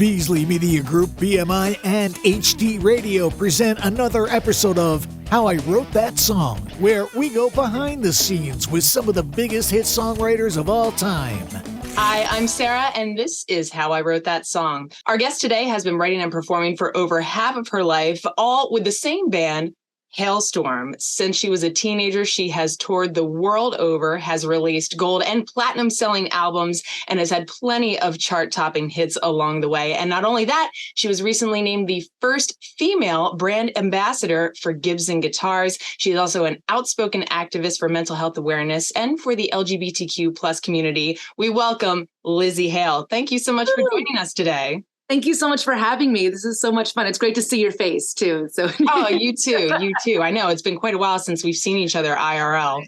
Beasley Media Group, BMI, and HD Radio present another episode of How I Wrote That Song, where we go behind the scenes with some of the biggest hit songwriters of all time. Hi, I'm Sara, and this is How I Wrote That Song. Our guest today has been writing and performing for over half of her life, all with the same band, Halestorm. Since she was a teenager, she has toured the world over, has released gold and platinum selling albums, and has had plenty of chart-topping hits along the way. And not only that, she was recently named the first female brand ambassador for Gibson guitars. She is also an outspoken activist for mental health awareness and for the LGBTQ plus community. We welcome Lzzy Hale. Thank you so much for joining us today. Thank you so much for having me. This is so much fun. It's great to see your face too. So Oh, you too. You too. I know it's been quite a while since we've seen each other IRL.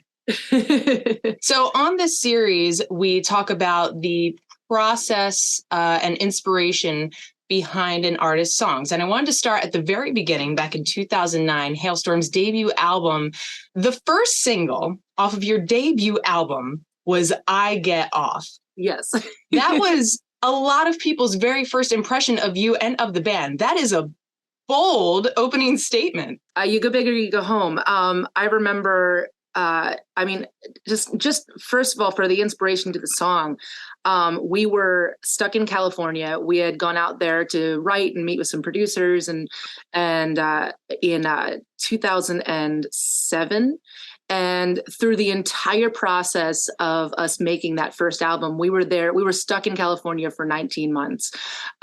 So on this series, we talk about the process and inspiration behind an artist's songs. And I wanted to start at the very beginning, back in 2009, Halestorm's debut album. The first single off of your debut album was I Get Off. Yes. That was a lot of people's very first impression of you and of the band. That is a bold opening statement. You go big or you go home. I remember, just first of all, for the inspiration to the song, we were stuck in California. We had gone out there to write and meet with some producers, and in 2007. And through the entire process of us making that first album, we were stuck in California for 19 months.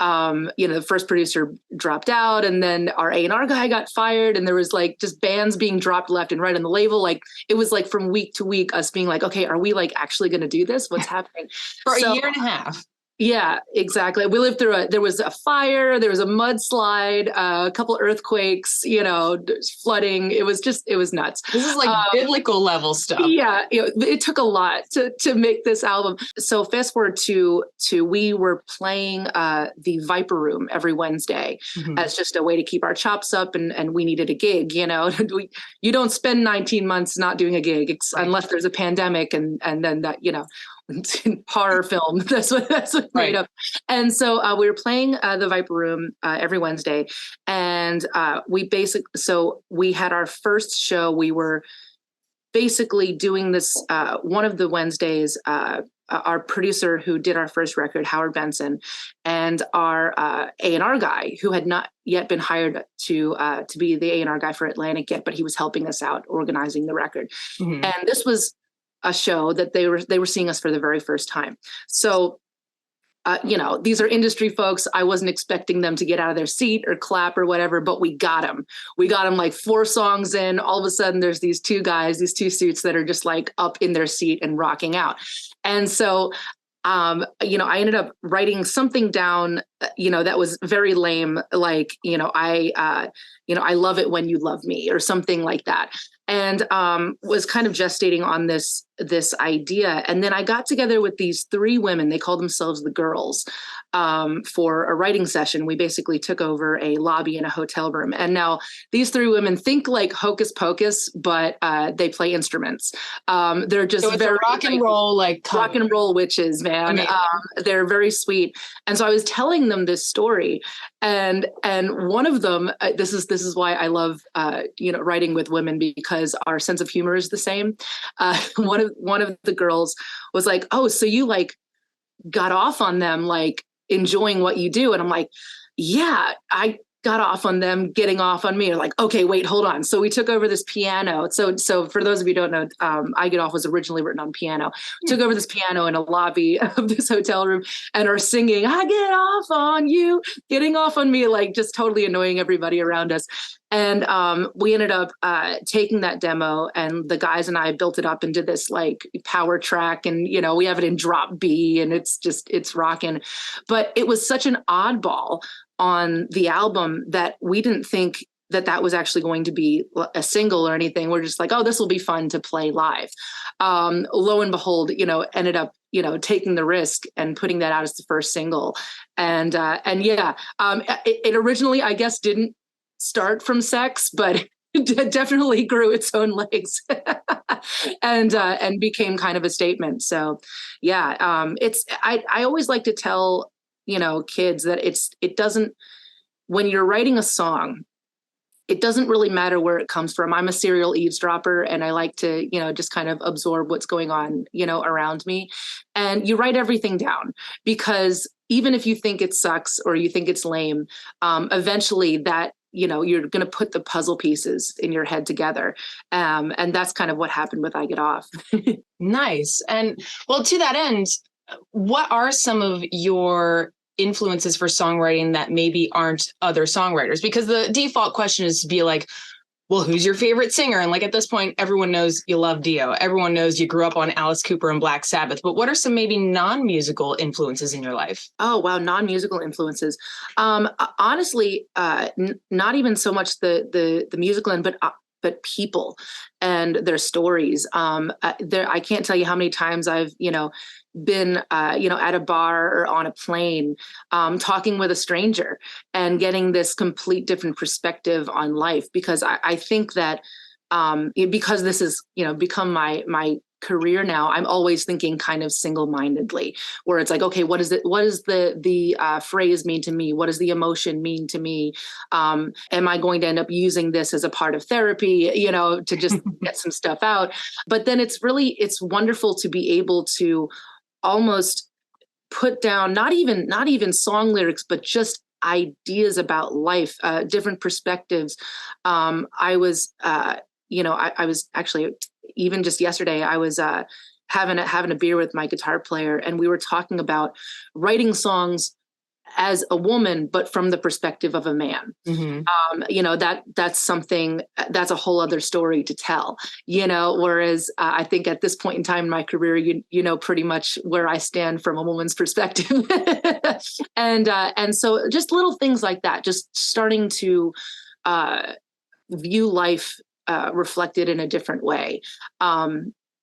The first producer dropped out, and then our A&R guy got fired, and there was like just bands being dropped left and right on the label. Like it was like from week to week, us being like, okay, are we like actually going to do this? What's happening? For a year and a half. Yeah, exactly. We lived through there was a fire, there was a mudslide, a couple earthquakes, flooding. It was nuts. This is like biblical level stuff. Yeah, it took a lot to make this album. So fast forward to we were playing the Viper Room every Wednesday as just a way to keep our chops up, and we needed a gig. You don't spend 19 months not doing a gig unless there's a pandemic, and then that horror film. That's what made up. And so we were playing the Viper Room every Wednesday, and we had our first show. We were basically doing this one of the Wednesdays. Our producer who did our first record, Howard Benson, and our A&R guy, who had not yet been hired to be the A&R guy for Atlantic yet, but he was helping us out organizing the record. And this was a show that they were seeing us for the very first time. So, these are industry folks. I wasn't expecting them to get out of their seat or clap or whatever, but we got them. We got them like 4 songs in. All of a sudden, there's these 2 guys, these 2 suits that are just like up in their seat and rocking out. And so, I ended up writing something down, that was very lame, like, I love it when you love me, or something like that. And was kind of gestating on this idea. And then I got together with these 3 women. They call themselves the Girls, for a writing session. We basically took over a lobby in a hotel room. And now these 3 women think like Hocus Pocus, but they play instruments. They're just very rock and roll, rock and roll witches, man. They're very sweet. And so I was telling them this story, and one of them, this is why I love writing with women, because our sense of humor is the same. One of the girls was like, "Oh, so you like got off on them, like enjoying what you do?" And I'm like, "Yeah, I got off on them getting off on me." They're like, "Okay, wait, hold on." So we took over this piano. So for those of you who don't know, I Get Off was originally written on piano. We took over this piano in a lobby of this hotel room and are singing, "I get off on you," getting off on me, like just totally annoying everybody around us. And we ended up taking that demo, and the guys and I built it up and did this like power track, and we have it in drop B, and it's rocking. But it was such an oddball on the album that we didn't think that was actually going to be a single or anything. We're just like, oh, this will be fun to play live. Lo and behold, ended up taking the risk and putting that out as the first single. And it originally, I guess, didn't start from sex, but it definitely grew its own legs and became kind of a statement. So yeah, I always like to tell kids that it doesn't, when you're writing a song, it doesn't really matter where it comes from. I'm a serial eavesdropper and I like to, just kind of absorb what's going on, around me. And you write everything down, because even if you think it sucks or you think it's lame, eventually that, you're going to put the puzzle pieces in your head together. And that's kind of what happened with I Get Off. Nice. And well, to that end, what are some of your influences for songwriting that maybe aren't other songwriters? Because the default question is to be like, well, who's your favorite singer? And like at this point, everyone knows you love Dio. Everyone knows you grew up on Alice Cooper and Black Sabbath. But what are some maybe non-musical influences in your life? Oh, wow. Non-musical influences. Honestly, not even so much the musical end, but people and their stories. I can't tell you how many times I've, been, at a bar or on a plane, talking with a stranger and getting this complete different perspective on life. Because I think that because this is, become my career now, I'm always thinking kind of single-mindedly, where it's like, okay, what does the phrase mean to me? What does the emotion mean to me? Am I going to end up using this as a part of therapy, to just get some stuff out? But then it's wonderful to be able to almost put down not even song lyrics, but just ideas about life, different perspectives. I was actually, even just yesterday, I was having a beer with my guitar player, and we were talking about writing songs as a woman, but from the perspective of a man. Mm-hmm. That's something, that's a whole other story to tell, whereas I think at this point in time in my career, you know, pretty much where I stand from a woman's perspective. And so just little things like that, just starting to view life reflected in a different way.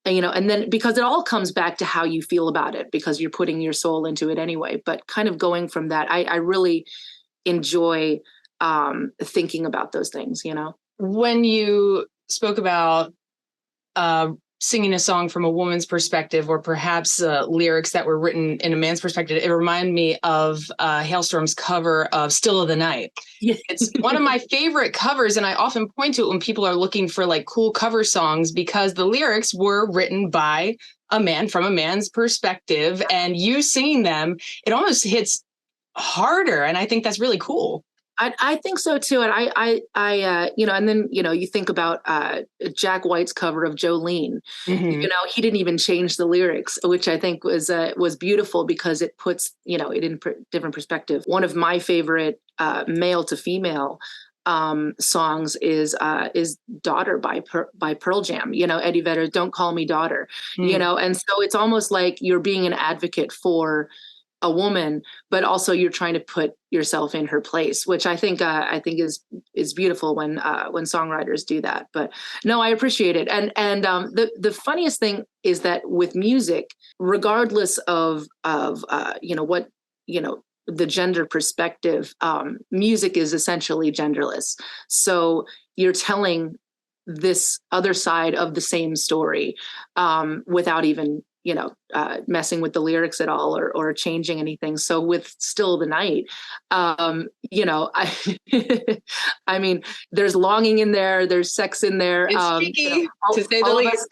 And then because it all comes back to how you feel about it, because you're putting your soul into it anyway, but kind of going from that, I really enjoy thinking about those things, When you spoke about singing a song from a woman's perspective, or perhaps lyrics that were written in a man's perspective, it reminded me of Halestorm's cover of Still of the Night. Yeah. It's one of my favorite covers, and I often point to it when people are looking for like cool cover songs, because the lyrics were written by a man from a man's perspective, and you singing them, it almost hits harder. And I think that's really cool. I think so too. And I and then, you think about Jack White's cover of Jolene, mm-hmm. He didn't even change the lyrics, which I think was beautiful, because it puts, it in different perspective. One of my favorite male to female songs is Daughter by Pearl Jam, Eddie Vedder, Don't Call Me Daughter, and so it's almost like you're being an advocate for a woman, but also you're trying to put yourself in her place, which I think is beautiful when songwriters do that. But no, I appreciate it. And the funniest thing is that with music, regardless of what, the gender perspective, music is essentially genderless. So you're telling this other side of the same story without even messing with the lyrics at all or changing anything. So with Still the Night, I mean, there's longing in there, there's sex in there. It's cheeky, to say the least.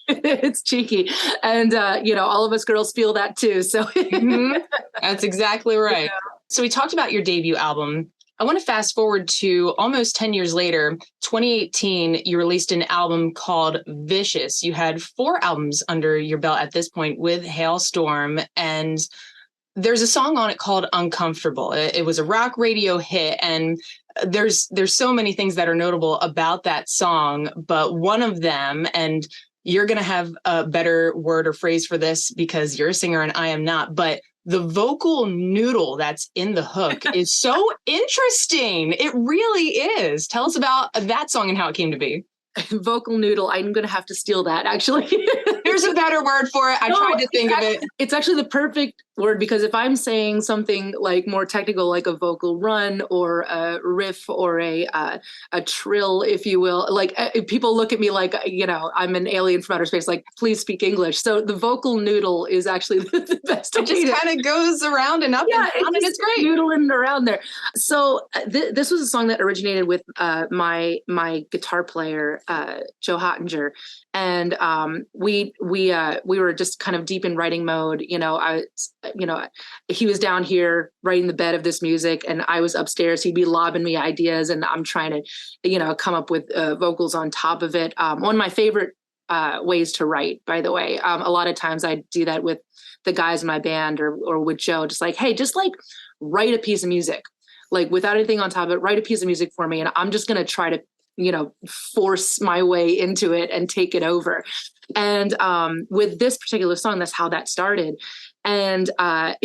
It's cheeky. And, all of us girls feel that too. So mm-hmm. That's exactly right. Yeah. So we talked about your debut album. I want to fast forward to almost 10 years later, 2018, you released an album called Vicious. You had 4 albums under your belt at this point with Halestorm, and there's a song on it called Uncomfortable. It was a rock radio hit, and there's so many things that are notable about that song, but one of them, and you're going to have a better word or phrase for this because you're a singer and I am not, but the vocal noodle that's in the hook is so interesting. It really is. Tell us about that song and how it came to be. Vocal noodle. I'm going to have to steal that, actually. There's a better word for it. I tried to think of it. It's actually the perfect word, because if I'm saying something like more technical, like a vocal run or a riff or a trill, if you will, like people look at me like, I'm an alien from outer space, like, please speak English. So the vocal noodle is actually the best. It just kind of goes around and up and down, and it's great. Noodling around there. So this was a song that originated with my guitar player, Joe Hottinger. And we were just kind of deep in writing mode. He was down here writing the bed of this music, and I was upstairs. He'd be lobbing me ideas, and I'm trying to, come up with vocals on top of it. One of my favorite ways to write, by the way. A lot of times I do that with the guys in my band or with Joe, just like, hey, just like write a piece of music, like without anything on top of it, write a piece of music for me. And I'm just going to try to, force my way into it and take it over. And with this particular song, that's how that started. And, I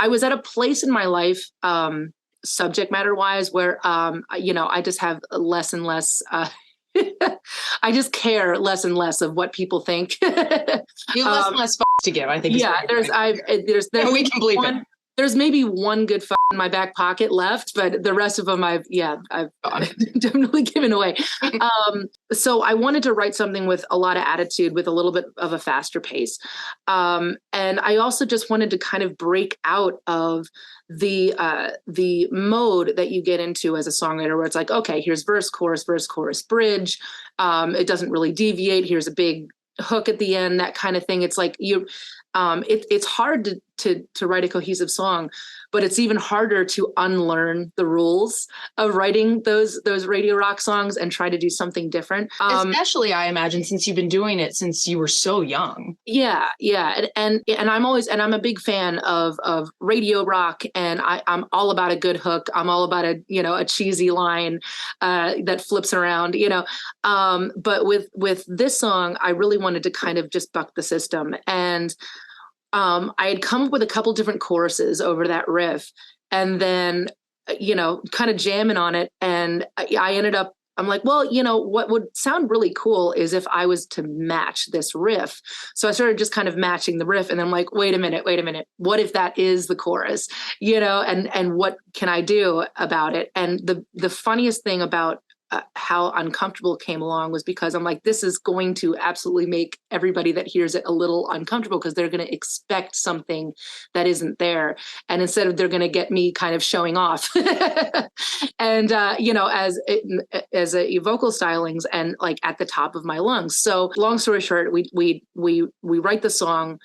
was at a place in my life, subject matter wise, where, I just have less and less, I just care less and less of what people think. You have less and less to give, I think. Yeah, there's we can believe it. There's maybe one good in my back pocket left, but the rest of them I've definitely given away. So I wanted to write something with a lot of attitude, with a little bit of a faster pace. And I also just wanted to kind of break out of the mode that you get into as a songwriter, where it's like, okay, here's verse, chorus, bridge. It doesn't really deviate. Here's a big hook at the end, that kind of thing. It's like it's hard to write a cohesive song, but it's even harder to unlearn the rules of writing those radio rock songs and try to do something different. Especially, I imagine, since you've been doing it since you were so young. Yeah. And I'm a big fan of radio rock, and I'm all about a good hook. I'm all about a cheesy line that flips around, but with this song, I really wanted to kind of just buck the system. And I had come up with a couple different choruses over that riff, and then, kind of jamming on it. And I ended up, I'm like, well, what would sound really cool is if I was to match this riff. So I started just kind of matching the riff, and then I'm like, wait a minute. What if that is the chorus, and what can I do about it? And the funniest thing about how uncomfortable it came along was because I'm like, this is going to absolutely make everybody that hears it a little uncomfortable, because they're going to expect something that isn't there. And instead of, they're going to get me kind of showing off and, as a vocal stylings and like at the top of my lungs. So long story short, we write the song.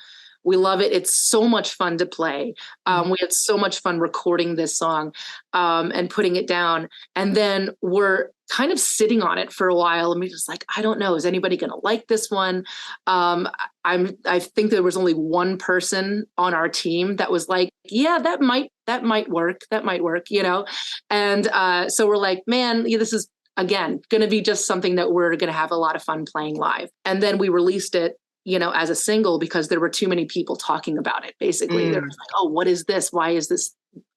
We love it. It's so much fun to play. We had so much fun recording this song and putting it down. And then we're kind of sitting on it for a while. And we're just like, I don't know, is anybody going to like this one? I think there was only one person on our team that was like, yeah, that might work. And so we're like, man, this is, again, going to be just something that we're going to have a lot of fun playing live. And then we released it, as a single, because there were too many people talking about it. Basically, There was like, oh, what is this? Why is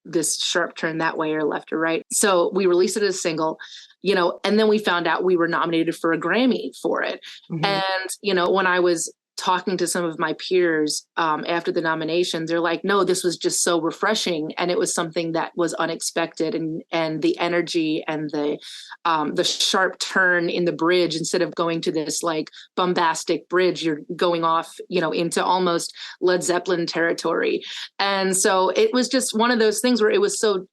this sharp turn that way or left or right? So we released it as a single, and then we found out we were nominated for a Grammy for it. Mm-hmm. And, when I was talking to some of my peers after the nomination, they're like, no, this was just so refreshing. And it was something that was unexpected. And the energy and the sharp turn in the bridge, instead of going to this like bombastic bridge, you're going off, into almost Led Zeppelin territory. And so it was just one of those things where it was so,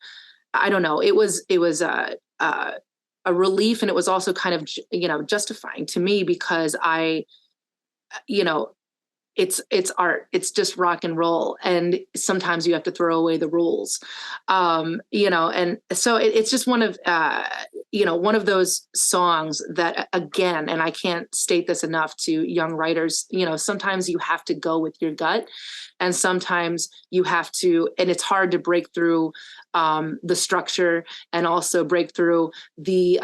I don't know, it was a relief. And it was also kind of, justifying to me, because it's art. It's just rock and roll. And sometimes you have to throw away the rules, and so it's just one of those songs that, again, and I can't state this enough to young writers, sometimes you have to go with your gut, and sometimes you have to, and it's hard to break through the structure, and also break through the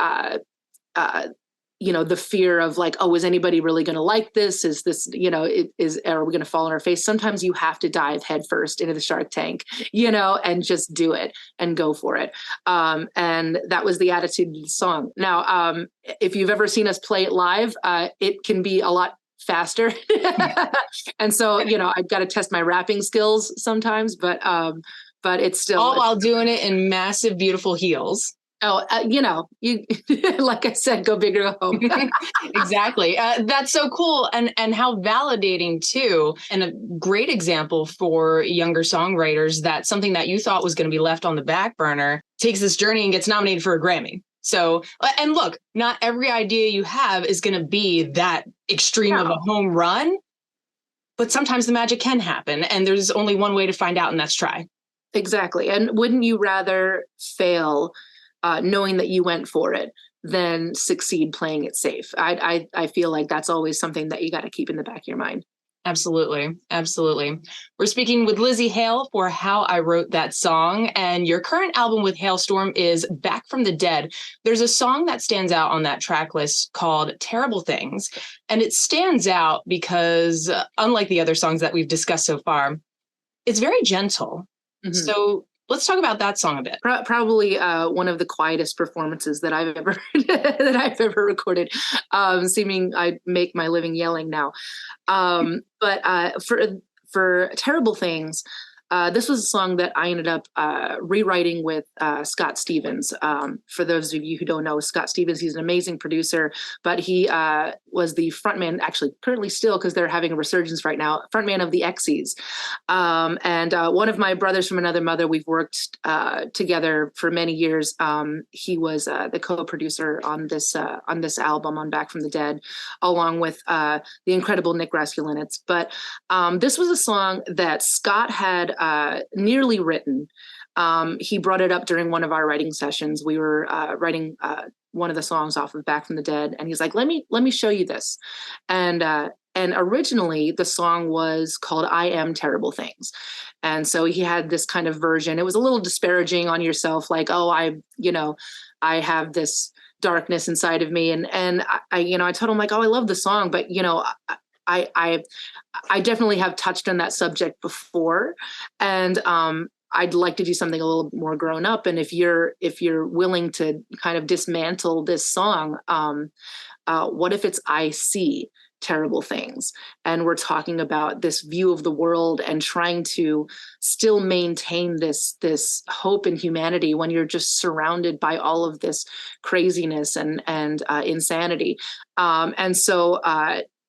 the fear of like, oh, is anybody really going to like this? Is this, are we going to fall on our face? Sometimes you have to dive headfirst into the shark tank, and just do it and go for it. And that was the attitude of the song. Now, if you've ever seen us play it live, it can be a lot faster. And so, I've got to test my rapping skills sometimes, but it's still all while doing it in massive, beautiful heels. Oh, you like I said, go big or go home. Exactly. That's so cool, and how validating too, and a great example for younger songwriters that something that you thought was going to be left on the back burner takes this journey and gets nominated for a Grammy. So, and look, not every idea you have is going to be that extreme of a home run, but sometimes the magic can happen, and there's only one way to find out, and that's try. Exactly. And wouldn't you rather fail knowing that you went for it than succeed playing it safe? I feel like that's always something that you got to keep in the back of your mind. Absolutely. Absolutely. We're speaking with Lzzy Hale for How I Wrote That Song. And your current album with Halestorm is Back from the Dead. There's a song that stands out on that track list called Terrible Things. And it stands out because, unlike the other songs that we've discussed so far, it's very gentle. Mm-hmm. So let's talk about that song a bit. Probably one of the quietest performances that I've ever recorded. Seeming I make my living yelling now. But for Terrible Things, this was a song that I ended up rewriting with Scott Stevens. For those of you who don't know, Scott Stevens, he's an amazing producer, but he was the frontman, actually currently still, because they're having a resurgence right now, frontman of the X's. And one of my brothers from another mother, we've worked together for many years. He was the co-producer on this album, on Back from the Dead, along with the incredible Nick Raskulinecz. But this was a song that Scott had nearly written. He brought it up during one of our writing sessions. We were writing one of the songs off of Back from the Dead, and he's like, let me show you this. And originally the song was called I Am Terrible Things. And so he had this kind of version. It was a little disparaging on yourself, like, oh, I have this darkness inside of me. And I told him, like, oh, I love the song, but I definitely have touched on that subject before, and I'd like to do something a little more grown up. And if you're willing to kind of dismantle this song, what if it's I see terrible things, and we're talking about this view of the world and trying to still maintain this hope in humanity when you're just surrounded by all of this craziness and insanity, and so.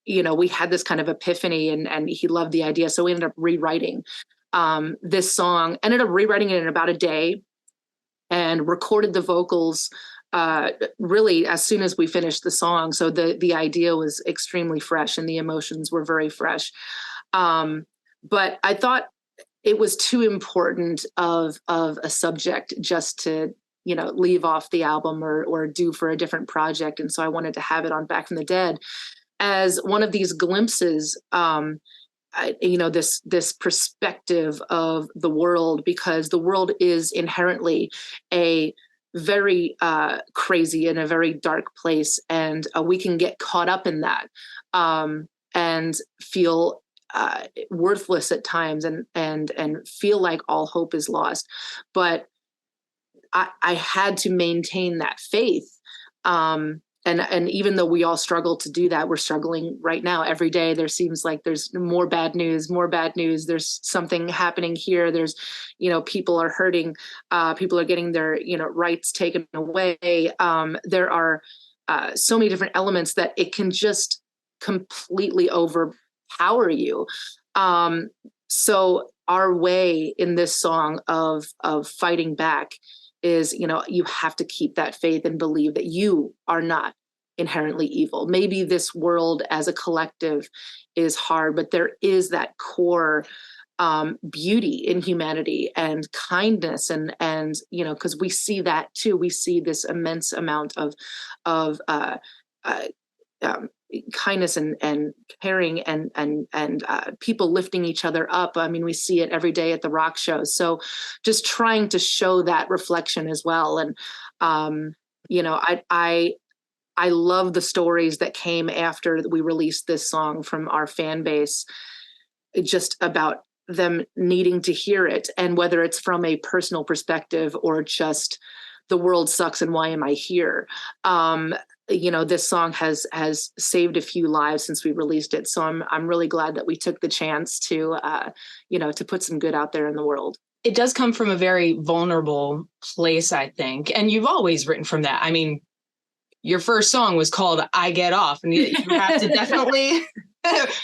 We had this kind of epiphany, and he loved the idea. So we ended up rewriting this song, ended up rewriting it in about a day, and recorded the vocals really as soon as we finished the song. So the idea was extremely fresh and the emotions were very fresh. But I thought it was too important of a subject just to leave off the album or do for a different project. And so I wanted to have it on Back from the Dead as one of these glimpses, this perspective of the world, because the world is inherently a very crazy and a very dark place, and we can get caught up in that and feel worthless at times, and feel like all hope is lost. But I had to maintain that faith. And even though we all struggle to do that, we're struggling right now every day. There seems like there's more bad news. There's something happening here. There's, people are hurting. People are getting their, rights taken away. There are so many different elements that it can just completely overpower you. So our way in this song of fighting back is, you have to keep that faith and believe that you are not inherently evil. Maybe this world as a collective is hard, but there is that core beauty in humanity and kindness, and because we see that too. We see this immense amount of kindness and caring and people lifting each other up. I mean, we see it every day at the rock shows. So just trying to show that reflection as well. And, I love the stories that came after we released this song from our fan base, just about them needing to hear it. And whether it's from a personal perspective or just the world sucks and why am I here? this song has saved a few lives since we released it. So I'm really glad that we took the chance to to put some good out there in the world. It does come from a very vulnerable place, I think. And you've always written from that. I mean, your first song was called I Get Off, and you have to definitely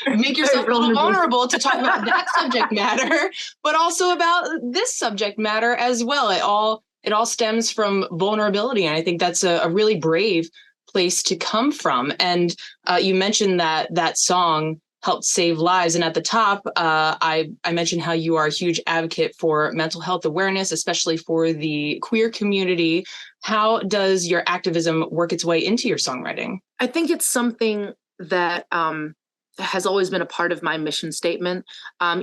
make yourself a little vulnerable to talk about that subject matter, but also about this subject matter as well. It all stems from vulnerability. And I think that's a really brave place to come from. And you mentioned that song helped save lives. And at the top, I mentioned how you are a huge advocate for mental health awareness, especially for the queer community. How does your activism work its way into your songwriting? I think it's something that has always been a part of my mission statement,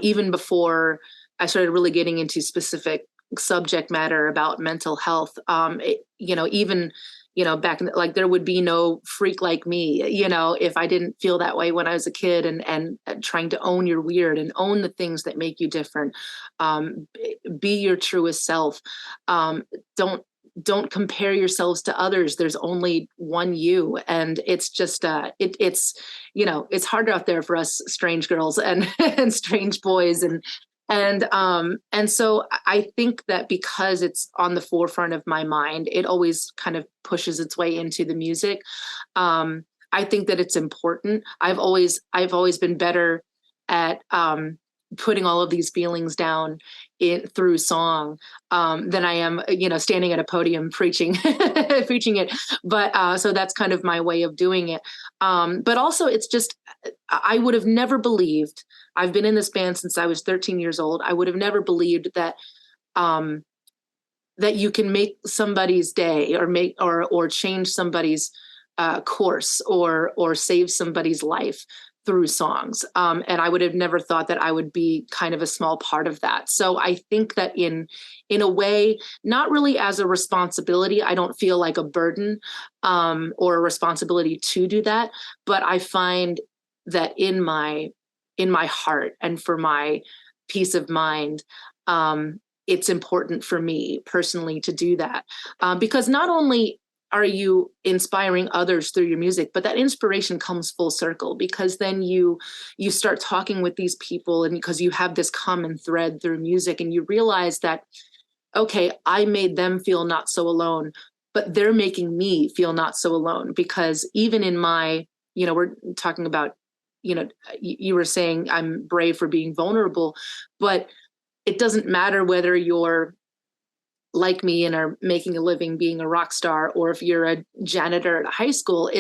even before I started really getting into specific subject matter about mental health. Back in there would be no freak like me, if I didn't feel that way when I was a kid, and trying to own your weird and own the things that make you different. Be your truest self. Don't compare yourselves to others. There's only one you. And it's just, it's harder out there for us strange girls and, and strange boys. And so I think that because it's on the forefront of my mind, it always kind of pushes its way into the music. I think that it's important. I've always been better at putting all of these feelings down through song than I am, standing at a podium preaching it. But so that's kind of my way of doing it. But also it's just, I would have never believed, I've been in this band since I was 13 years old. I would have never believed that that you can make somebody's day or change somebody's course or save somebody's life through songs. And I would have never thought that I would be kind of a small part of that. So I think that in a way, not really as a responsibility, I don't feel like a burden or a responsibility to do that. But I find that in my heart and for my peace of mind, it's important for me personally to do that. Because not only are you inspiring others through your music, but that inspiration comes full circle, because then you start talking with these people, and because you have this common thread through music, and you realize that, okay, I made them feel not so alone, but they're making me feel not so alone. Because even in my, we're talking about, you were saying I'm brave for being vulnerable, but it doesn't matter whether you're like me and are making a living being a rock star, or if you're a janitor at a high school.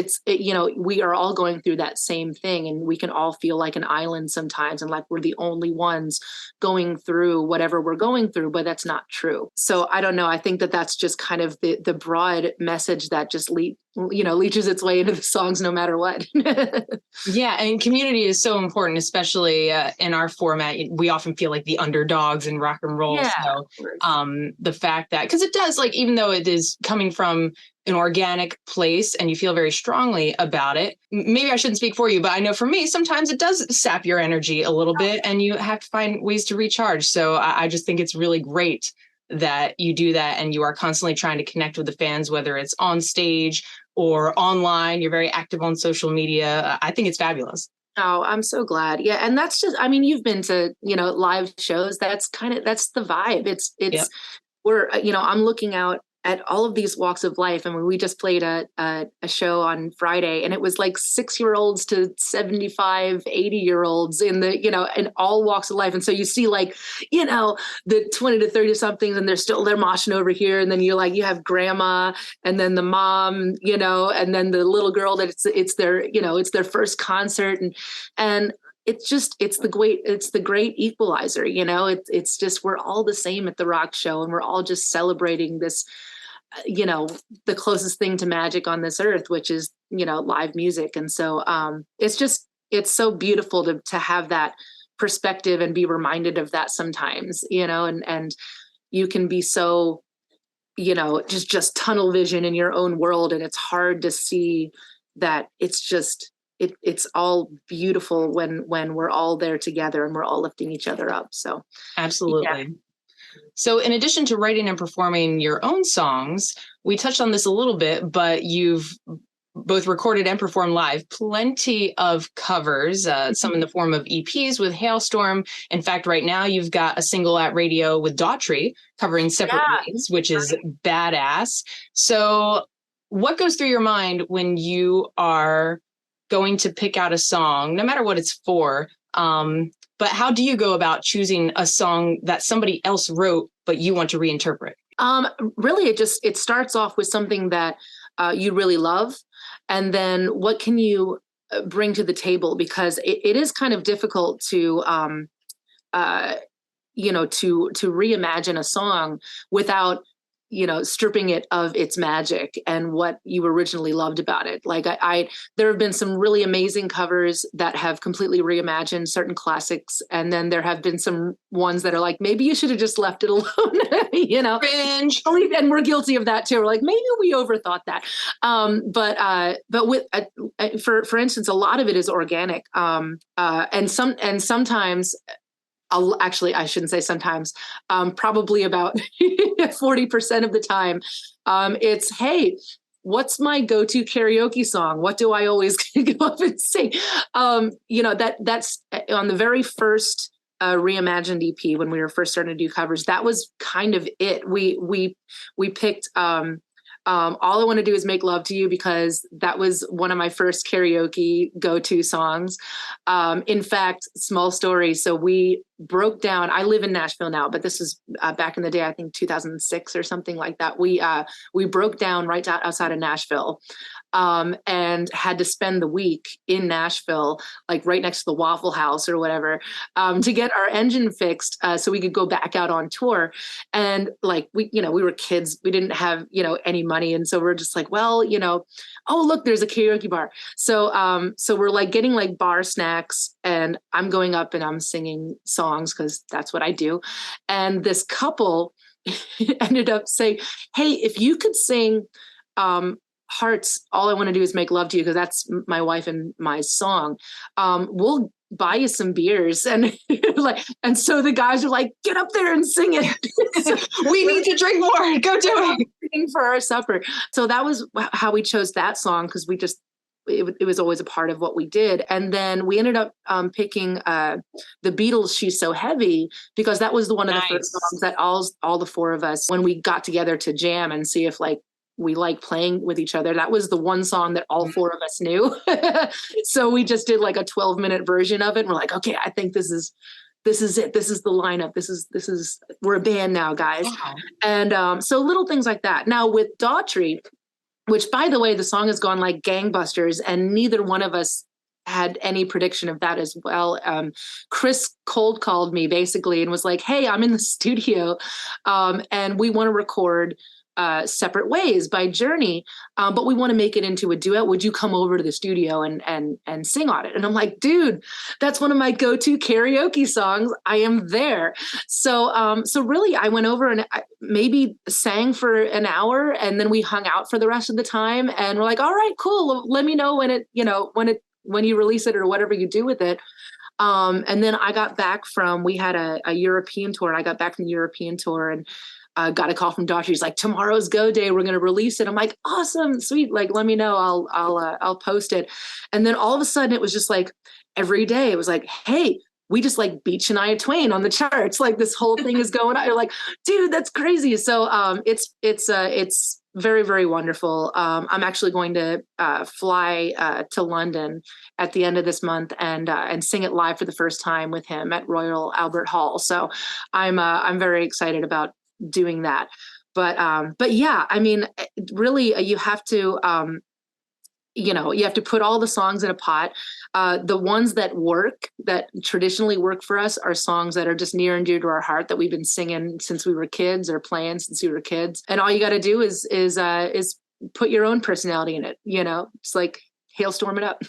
We are all going through that same thing, and we can all feel like an island sometimes, and like we're the only ones going through whatever we're going through, but that's not true. So I don't know. I think that that's just kind of the broad message that just leaches its way into the songs no matter what. Yeah, and community is so important, especially in our format. We often feel like the underdogs in rock and roll. Yeah, so the fact that, because it does, like, even though it is coming from an organic place and you feel very strongly about it, maybe I shouldn't speak for you, but I know for me, sometimes it does sap your energy a little bit, and you have to find ways to recharge. So I just think it's really great that you do that, and you are constantly trying to connect with the fans, whether it's on stage or online. You're very active on social media. I think it's fabulous. Oh, I'm so glad. Yeah. And that's just, you've been to, live shows. That's the vibe. It's, Yep. We're, I'm looking out at all of these walks of life. And we just played a show on Friday, and it was like 6-year-olds to 75, 80-year-olds in all walks of life. And so you see the 20 to 30 somethings, and they're moshing over here. And then you have grandma, and then the mom, and then the little girl that it's their first concert. And it's the great equalizer. It's just, we're all the same at the rock show, and we're all just celebrating this, the closest thing to magic on this earth, which is, live music. And so it's so beautiful to have that perspective and be reminded of that sometimes, and you can be so, just tunnel vision in your own world. And it's hard to see that it's all beautiful when we're all there together and we're all lifting each other up. So absolutely. Yeah. So in addition to writing and performing your own songs, we touched on this a little bit, but you've both recorded and performed live plenty of covers, some in the form of EPs with Halestorm. In fact, right now you've got a single at radio with Daughtry covering Separate Ways, which is badass. So what goes through your mind when you are going to pick out a song, no matter what it's for? But how do you go about choosing a song that somebody else wrote, but you want to reinterpret? Really, it starts off with something that you really love. And then what can you bring to the table? Because it is kind of difficult to, to reimagine a song without, stripping it of its magic and what you originally loved about it. Like there have been some really amazing covers that have completely reimagined certain classics. And then there have been some ones that are like, maybe you should have just left it alone, Binge. And we're guilty of that too. We're like, maybe we overthought that. But with, for instance, a lot of it is organic. And sometimes, actually, I shouldn't say sometimes, probably about 40% of the time, it's, hey, what's my go-to karaoke song? What do I always go up and sing? That's on the very first Reimagined EP when we were first starting to do covers. That was kind of it. We picked All I Want to Do Is Make Love to You because that was one of my first karaoke go-to songs. In fact, small story. So we broke down, I live in Nashville now, but this is back in the day, I think 2006 or something like that. We broke down right outside of Nashville and had to spend the week in Nashville, like right next to the Waffle House or whatever, to get our engine fixed so we could go back out on tour. And like, we were kids, we didn't have, any money. And so we're just like, well, oh, look, there's a karaoke bar. So we're like getting like bar snacks and I'm going up and I'm singing songs because that's what I do. And this couple ended up saying, hey, if you could sing, Hearts, All I Want to Do Is Make Love to You, because that's my wife and my song. We'll buy you some beers. And so the guys are like, get up there and sing it. We need to drink more. Go do it. Sing for our supper. So that was how we chose that song, because it was always a part of what we did. And then we ended up picking the Beatles' She's So Heavy, because that was one of the first songs that all the four of us, when we got together to jam and see if we like playing with each other, that was the one song that all four of us knew. So we just did like a 12-minute version of it. And we're like, okay, I think this is it. This is the lineup. This is we're a band now, guys. Wow. And so little things like that. Now with Daughtry, which by the way, the song has gone like gangbusters, and neither one of us had any prediction of that as well. Chris cold called me basically and was like, hey, I'm in the studio and we want to record Separate Ways by Journey, but we want to make it into a duet. Would you come over to the studio and sing on it? And I'm like, dude, that's one of my go-to karaoke songs. I am there. So really I went over and I maybe sang for an hour, and then we hung out for the rest of the time. And we're like, all right, cool. Let me know when you release it or whatever you do with it. And then I got back we had a European tour, and I got back from the European tour and got a call from Daughtry. He's like, tomorrow's go day. We're going to release it. I'm like, awesome, sweet. Like, let me know. I'll post it. And then all of a sudden it was just like every day it was like, hey, we just like beat Shania Twain on the charts. Like this whole thing is going on. You're like, dude, that's crazy. So it's very, very wonderful. I'm actually going to fly to London at the end of this month and sing it live for the first time with him at Royal Albert Hall. So I'm very excited about doing that. But yeah, I mean, really, you have to put all the songs in a pot. The ones that traditionally work for us are songs that are just near and dear to our heart, that we've been singing since we were kids or playing since we were kids. And all you got to do is put your own personality in it. It's like, Halestorm it up.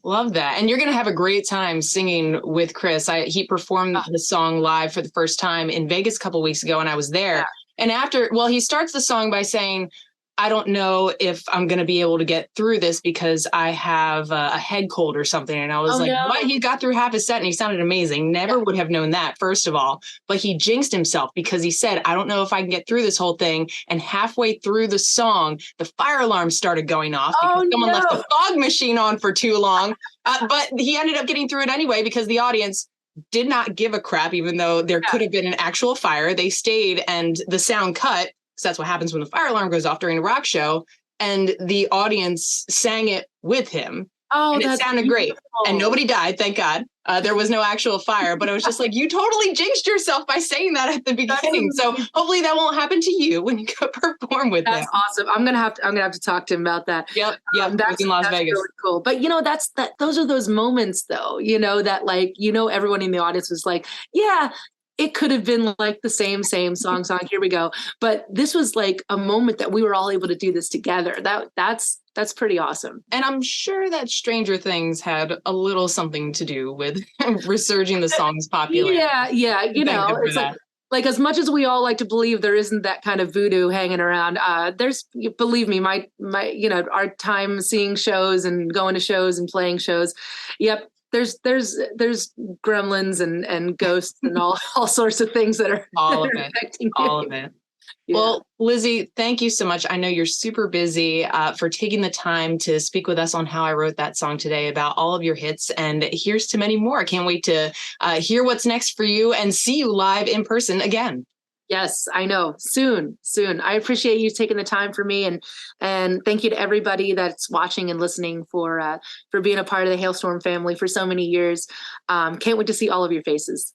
Love that. And you're going to have a great time singing with Chris. He performed the song live for the first time in Vegas a couple of weeks ago, and I was there. Yeah. And he starts the song by saying, I don't know if I'm going to be able to get through this because I have a head cold or something. And I was like, no. what? He got through half his set and he sounded amazing. Never would have known that, first of all. But he jinxed himself because he said, I don't know if I can get through this whole thing. And halfway through the song, the fire alarm started going off because someone left the fog machine on for too long. But he ended up getting through it anyway because the audience did not give a crap, even though there could have been an actual fire. They stayed and the sound cut. So that's what happens when the fire alarm goes off during a rock show. And the audience sang it with him. Oh, and it sounded great. And nobody died, thank God. There was no actual fire, but it was just like, you totally jinxed yourself by saying that at the beginning. So hopefully that won't happen to you when you go perform with him. That's awesome. I'm gonna have to talk to him about that. Yep. That's in Las Vegas. Really cool. But those are those moments though, that like, everyone in the audience was like, yeah, it could have been like the same song. Here we go. But this was like a moment that we were all able to do this together. That's pretty awesome. And I'm sure that Stranger Things had a little something to do with resurging the song's popularity. Yeah. It's like as much as we all like to believe there isn't that kind of voodoo hanging around, there's, believe me, my our time seeing shows and going to shows and playing shows. Yep. There's gremlins and ghosts and all sorts of things that are affecting you. All of it. Yeah. Well, Lzzy, thank you so much. I know you're super busy for taking the time to speak with us on How I Wrote That Song today about all of your hits. And here's to many more. I can't wait to hear what's next for you and see you live in person again. Yes, I know. Soon. I appreciate you taking the time for me, and thank you to everybody that's watching and listening for being a part of the Halestorm family for so many years. Can't wait to see all of your faces.